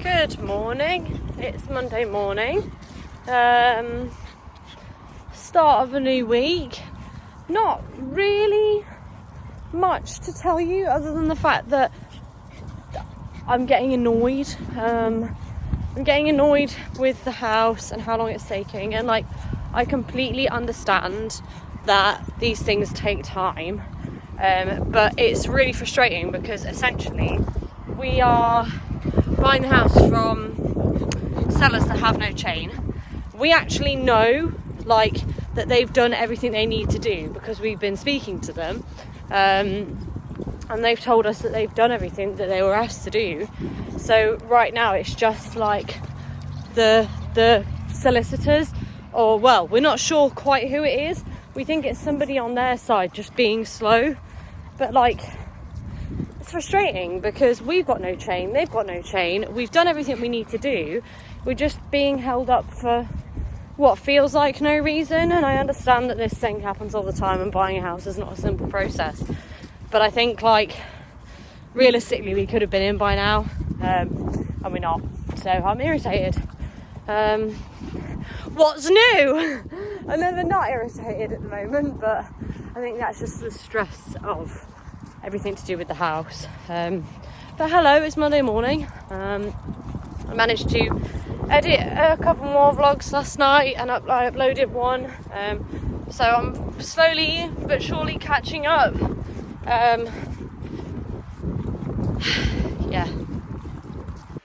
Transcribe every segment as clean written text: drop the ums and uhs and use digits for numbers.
Good morning. It's Monday morning. Start of a new week. Not really much to tell you other than the fact that I'm getting annoyed. I'm getting annoyed with the house and how long it's taking, and I completely understand that these things take time, but it's really frustrating because essentially we are buying the house from sellers that have no chain. We actually know that they've done everything they need to do because we've been speaking to them, and they've told us that they've done everything that they were asked to do. So right now it's just the solicitors, or well, we're not sure quite who it is. We think it's somebody on their side just being slow, but it's frustrating because we've got no chain, they've got no chain, we've done everything we need to do. We're just being held up for what feels like no reason, and I understand that this thing happens all the time and buying a house is not a simple process, but I think realistically we could have been in by now, and we're not, so I'm irritated. What's new? I'm never not irritated at the moment, but I think that's just the stress of everything to do with the house. But hello, it's Monday morning. I managed to edit a couple more vlogs last night and I uploaded one, so I'm slowly but surely catching up. Yeah.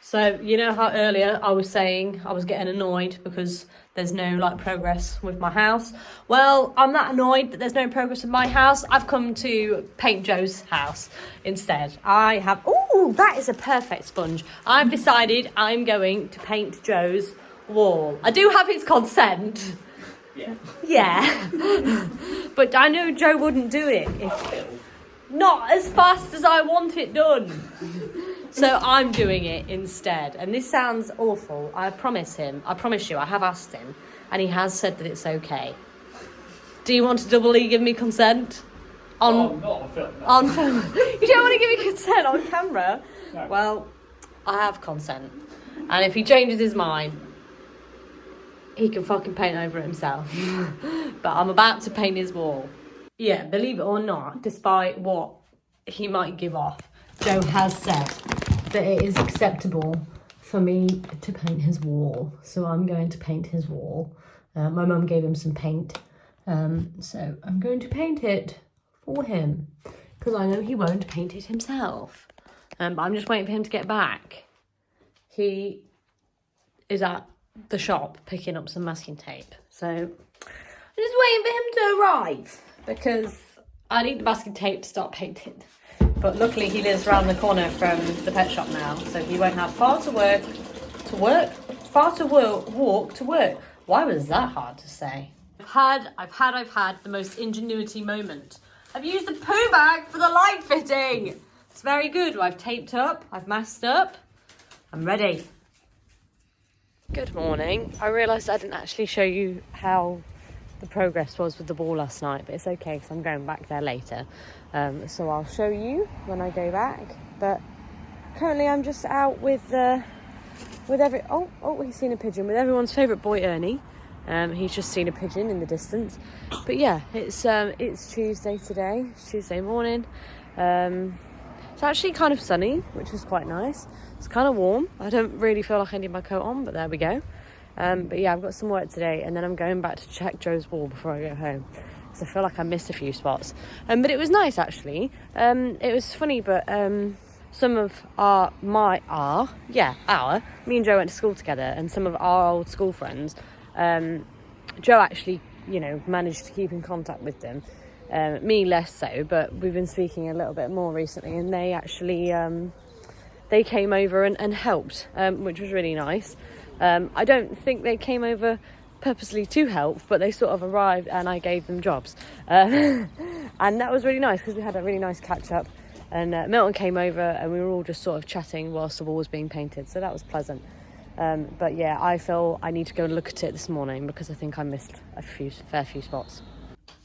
So you know how earlier I was saying I was getting annoyed because there's no progress with my house? Well, I'm that annoyed that there's no progress with my house. I've come to paint Joe's house instead. I have, oh, that is a perfect sponge. I've decided I'm going to paint Joe's wall. I do have his consent. Yeah. But I know Joe wouldn't do it not as fast as I want it done. So I'm doing it instead. And this sounds awful. I promise you, I have asked him, and he has said that it's okay. Do you want to doubly give me consent? Not on film. On film. You don't want to give me consent on camera? No. Well, I have consent. And if he changes his mind, he can fucking paint over it himself. But I'm about to paint his wall. Yeah, believe it or not, despite what he might give off, Joe has said that it is acceptable for me to paint his wall. So I'm going to paint his wall. My mum gave him some paint. So I'm going to paint it for him because I know he won't paint it himself. But I'm just waiting for him to get back. He is at the shop picking up some masking tape. So I'm just waiting for him to arrive because I need the masking tape to start painting. But luckily he lives around the corner from the pet shop now, so he won't have far to walk to work. Why was that hard to say? I've had the most ingenuity moment. I've used the poo bag for the light fitting. It's very good. I've taped up, I've masked up. I'm ready. Good morning. I realised I didn't actually show you how the progress was with the wall last night, but it's okay because I'm going back there later. So I'll show you when I go back. But currently I'm just out with he's seen a pigeon, with everyone's favourite boy Ernie. He's just seen a pigeon in the distance. But yeah, it's Tuesday today. It's Tuesday morning. It's actually kind of sunny, which is quite nice. It's kind of warm. I don't really feel like I need my coat on, but there we go. But yeah, I've got some work today, and then I'm going back to check Joe's wall before I go home. So I feel like I missed a few spots. But it was nice, actually. It was funny, but some of me and Joe went to school together, and some of our old school friends, Joe actually, managed to keep in contact with them. Me less so, but we've been speaking a little bit more recently, and they actually, they came over and helped, which was really nice. I don't think they came over purposely to help, but they sort of arrived and I gave them jobs. And that was really nice because we had a really nice catch up, and Milton came over and we were all just sort of chatting whilst the wall was being painted, so that was pleasant. But yeah, I feel I need to go and look at it this morning because I think I missed a fair few spots.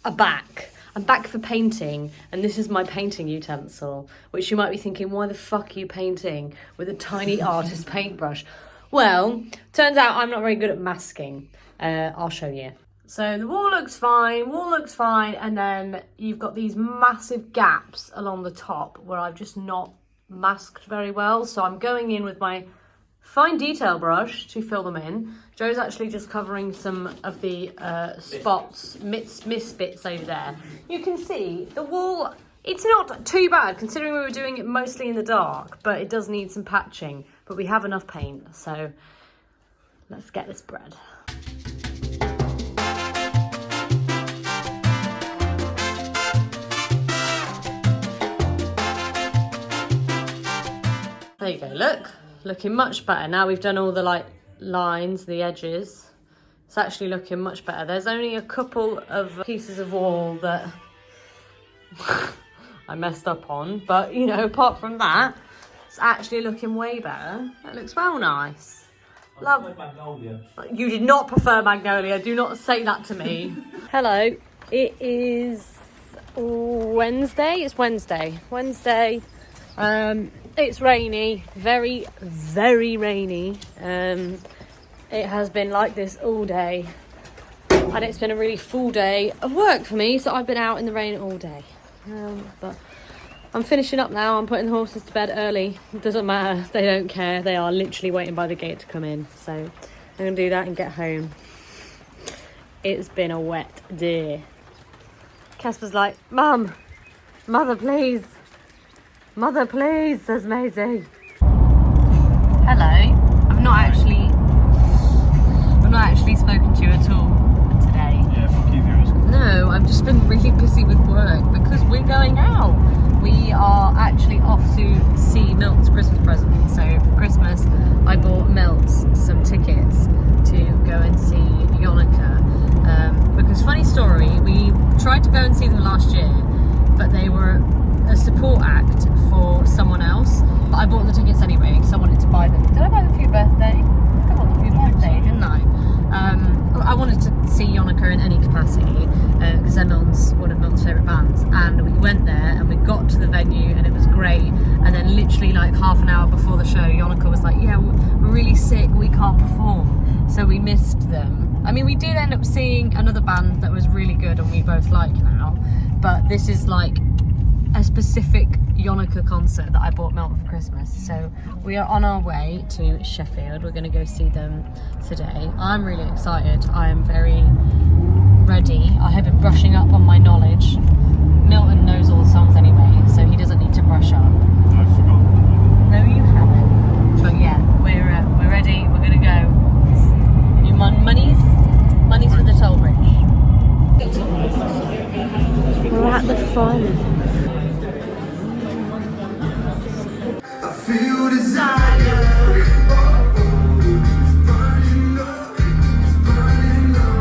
I'm back. I'm back for painting, and this is my painting utensil, which you might be thinking, why the fuck are you painting with a tiny artist paintbrush? Well, turns out I'm not very good at masking. I'll show you. So the wall looks fine, and then you've got these massive gaps along the top where I've just not masked very well. So I'm going in with my fine detail brush to fill them in. Joe's actually just covering some of the spots, misfits over there. You can see the wall, it's not too bad considering we were doing it mostly in the dark, but it does need some patching. But we have enough paint, so let's get this bread. There you go, look, looking much better. Now we've done all the like lines, the edges. It's actually looking much better. There's only a couple of pieces of wall that I messed up on, but you know, apart from that, it's actually looking way better. That looks well nice. Love. Magnolia. You did not prefer Magnolia. Do not say that to me. Hello. It is Wednesday. It's Wednesday. It's rainy, very, very rainy. It has been like this all day, and it's been a really full day of work for me, so I've been out in the rain all day. But I'm finishing up now. I'm putting the horses to bed early. It doesn't matter, they don't care. They are literally waiting by the gate to come in, so I'm gonna do that and get home. It's been a wet day. Casper's like, Mum, Mother please, says Maisie. Hello. I've not actually spoken to you at all today. Yeah, fuck you viewers. No, I've just been really busy with work because we're going out. We are actually off to see Milt's Christmas present. So for Christmas, I bought Milt some tickets to go and see Yonaka. Because funny story, we tried to go and see them last year, but they were a support act for someone else, but I bought the tickets anyway because I wanted to buy them. Did I buy them for your birthday? I bought them for your birthday, didn't I? I wanted to see Yonaka in any capacity because they're one of Milton's favourite bands, and we went there and we got to the venue and it was great, and then literally like half an hour before the show, Yonaka was like, yeah, we're really sick, we can't perform, so we missed them. I mean, we did end up seeing another band that was really good and we both like now, but this is like a specific Yonaka concert that I bought Milton for Christmas. So we are on our way to Sheffield. We're going to go see them today. I'm really excited. I am very ready. I have been brushing up on my knowledge. Milton knows all the songs anyway, so he doesn't need to brush up. I've forgotten. No, you haven't. But yeah, we're ready. We're going to go. You money's for the toll bridge. We're at the front. Feel desire. It's burning up. It's burning up.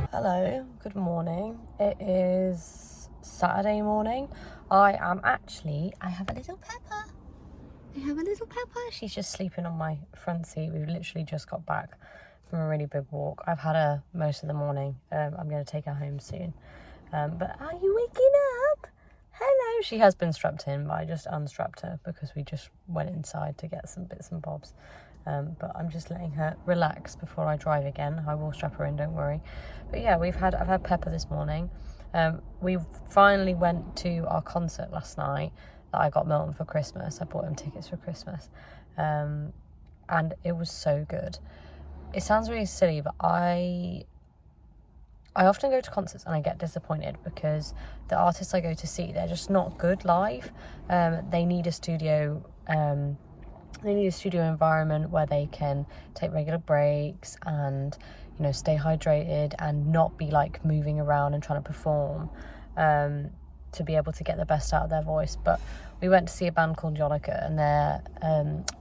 Hello, good morning. It is Saturday morning. I have a little Pepper. She's just sleeping on my front seat. We've literally just got back from a really big walk. I've had her most of the morning. I'm going to take her home soon. But are you waking up? Hello. She has been strapped in, but I just unstrapped her because we just went inside to get some bits and bobs. But I'm just letting her relax before I drive again. I will strap her in, don't worry. But yeah, I've had Pepper this morning. We finally went to our concert last night that I got Milton for Christmas. I bought him tickets for Christmas. And it was so good. It sounds really silly, but I often go to concerts and I get disappointed because the artists I go to see, they're just not good live. They need a studio they need a studio environment where they can take regular breaks and, you know, stay hydrated and not be like moving around and trying to perform, to be able to get the best out of their voice. But we went to see a band called Yonaka, and they're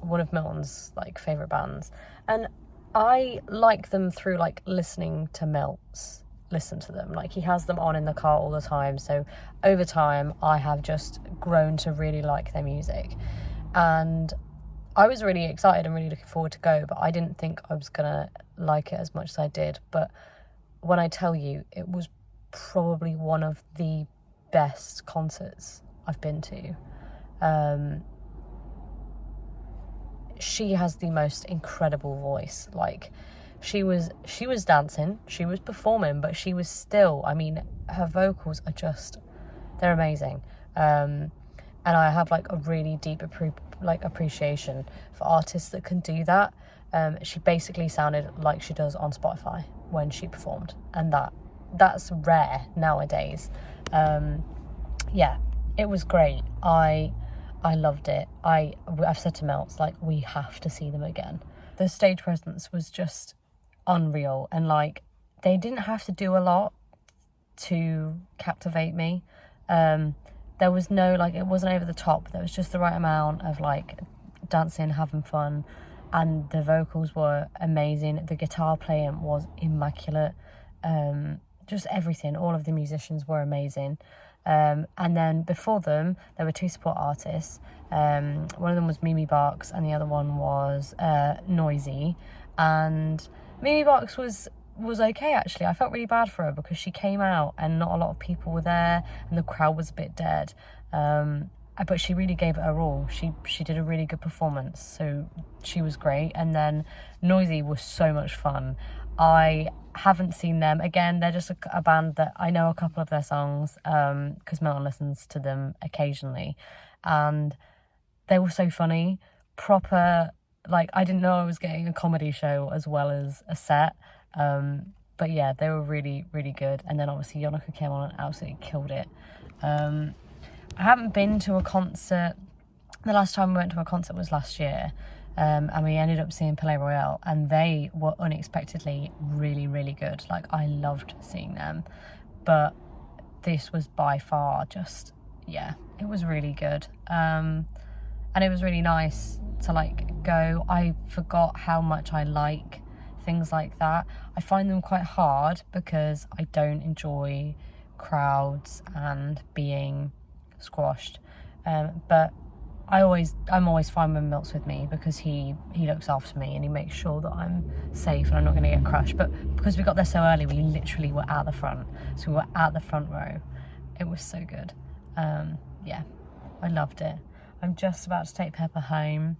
one of Milton's like favourite bands, and I like them through like listening to Milts listen to them. Like, he has them on in the car all the time, so over time I have just grown to really like their music, and I was really excited and really looking forward to go, but I didn't think I was gonna like it as much as I did. But when I tell you, it was probably one of the best concerts I've been to. She has the most incredible voice. Like, she was dancing, she was performing, but she was still, I mean, her vocals are just, they're amazing. And I have like a really deep appreciation for artists that can do that. She basically sounded like she does on Spotify when she performed, and that's rare nowadays. Yeah, it was great. I loved it. I've said to Melts, like, we have to see them again. The stage presence was just unreal, and like, they didn't have to do a lot to captivate me. There was no, like, it wasn't over the top. There was just the right amount of like dancing, having fun, and the vocals were amazing. The guitar playing was immaculate. Just everything. All of the musicians were amazing. And then before them, there were two support artists. One of them was Mimi Barks, and the other one was Noisy. And Mimi Barks was okay, actually. I felt really bad for her because she came out and not a lot of people were there, and the crowd was a bit dead. But she really gave it her all. She did a really good performance, so she was great. And then Noisy was so much fun. I haven't seen them. Again, they're just a band that I know a couple of their songs, because Milton listens to them occasionally, and they were so funny. Proper, like, I didn't know I was getting a comedy show as well as a set. But yeah, they were really, really good. And then obviously Yonaka came on and absolutely killed it. I haven't been to a concert. The last time we went to a concert was last year. And we ended up seeing Palais Royale, and they were unexpectedly really, really good. Like, I loved seeing them. But this was by far just, yeah, it was really good. And it was really nice to like go. I forgot how much I like things like that. I find them quite hard because I don't enjoy crowds and being squashed. But I'm always fine when Milt's with me because he looks after me and he makes sure that I'm safe and I'm not going to get crushed. But because we got there so early, we literally were at the front. So we were at the front row. It was so good. Yeah, I loved it. I'm just about to take Pepper home.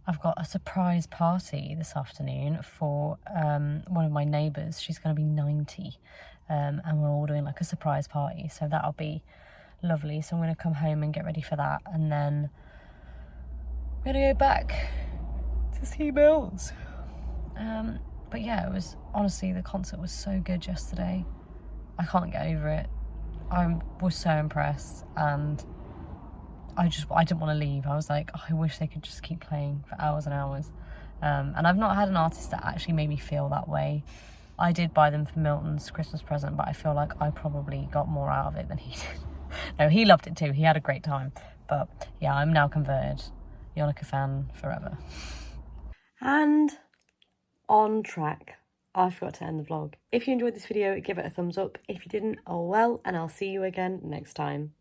I've got a surprise party this afternoon for one of my neighbours. She's going to be 90, and we're all doing like a surprise party, so that'll be lovely. So I'm going to come home and get ready for that, and then I'm going to go back to see Mills. But yeah, it was, honestly, the concert was so good yesterday. I can't get over it. I was so impressed, and I didn't want to leave. I was like, oh, I wish they could just keep playing for hours and hours. And I've not had an artist that actually made me feel that way. I did buy them for Milton's Christmas present, but I feel like I probably got more out of it than he did. No, he loved it too. He had a great time. But yeah, I'm now converted. Yonaka fan forever. And on track. I forgot to end the vlog. If you enjoyed this video, give it a thumbs up. If you didn't, oh well, and I'll see you again next time.